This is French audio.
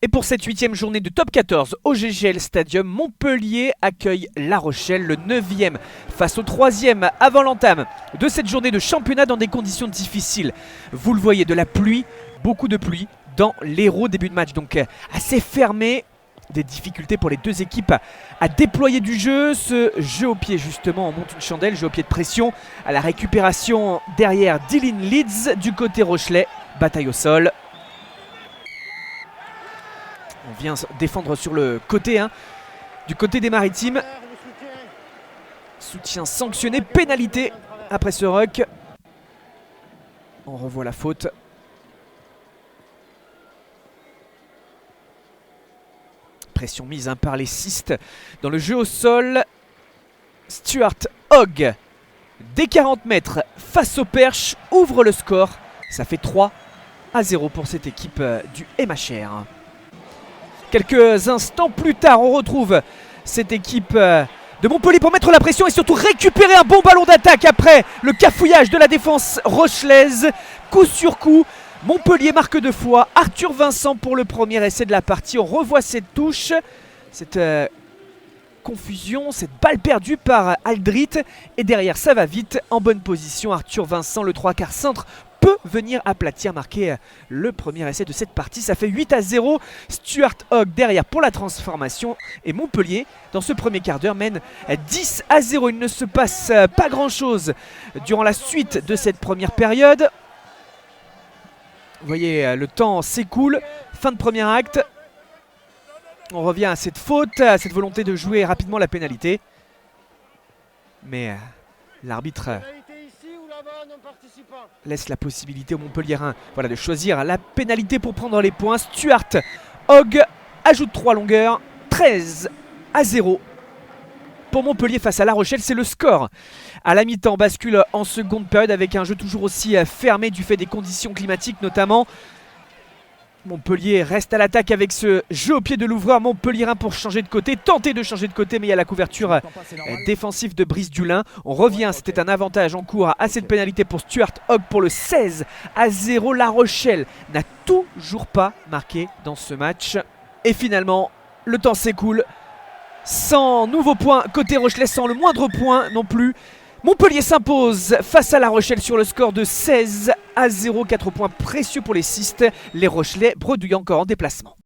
Et pour cette 8e journée de top 14 au GGL Stadium, Montpellier accueille La Rochelle, le 9e face au 3e avant l'entame de cette journée de championnat dans des conditions difficiles. Vous le voyez, de la pluie, beaucoup de pluie dans l'Hérault, début de match donc assez fermé. Des difficultés pour les deux équipes à déployer du jeu. Ce jeu au pied justement, on monte une chandelle, jeu au pied de pression à la récupération derrière Dylan Leeds du côté rochelais, bataille au sol. On vient défendre sur le côté, du côté des Maritimes. Soutien sanctionné, pénalité après ce ruck. On revoit la faute. Pression mise par les cistes dans le jeu au sol. Stuart Hogg, des 40 mètres face au perche, ouvre le score. Ça fait 3-0 pour cette équipe du MHR. Quelques instants plus tard, on retrouve cette équipe de Montpellier pour mettre la pression et surtout récupérer un bon ballon d'attaque après le cafouillage de la défense rochelaise. Coup sur coup, Montpellier marque 2 fois. Arthur Vincent pour le premier essai de la partie. On revoit cette touche, cette confusion, cette balle perdue par Aldrit. Et derrière, ça va vite, en bonne position. Arthur Vincent, le 3/4 centre, peut venir aplatir, marquer le premier essai de cette partie. Ça fait 8-0. Stuart Hogg derrière pour la transformation. Et Montpellier, dans ce premier quart d'heure, mène 10-0. Il ne se passe pas grand-chose durant la suite de cette première période. Vous voyez, le temps s'écoule. Fin de premier acte. On revient à cette faute, à cette volonté de jouer rapidement la pénalité. Mais l'arbitre laisse la possibilité aux Montpelliérains de choisir la pénalité pour prendre les points. Stuart Hogg ajoute 3 longueurs. 13-0 pour Montpellier face à La Rochelle. C'est le score. À la mi-temps, bascule en seconde période avec un jeu toujours aussi fermé du fait des conditions climatiques notamment. Montpellier reste à l'attaque avec ce jeu au pied de l'ouvreur montpelliérain pour changer de côté, tenter de changer de côté, mais il y a la couverture défensive de Brice Dulin. On revient, c'était un avantage en cours à cette pénalité pour Stuart Hogg pour le 16-0. La Rochelle n'a toujours pas marqué dans ce match. Et finalement, le temps s'écoule sans nouveau point côté rochelais, sans le moindre point non plus. Montpellier s'impose face à La Rochelle sur le score de 16-0. 4 points précieux pour les cistes. Les Rochelais bredouillent encore en déplacement.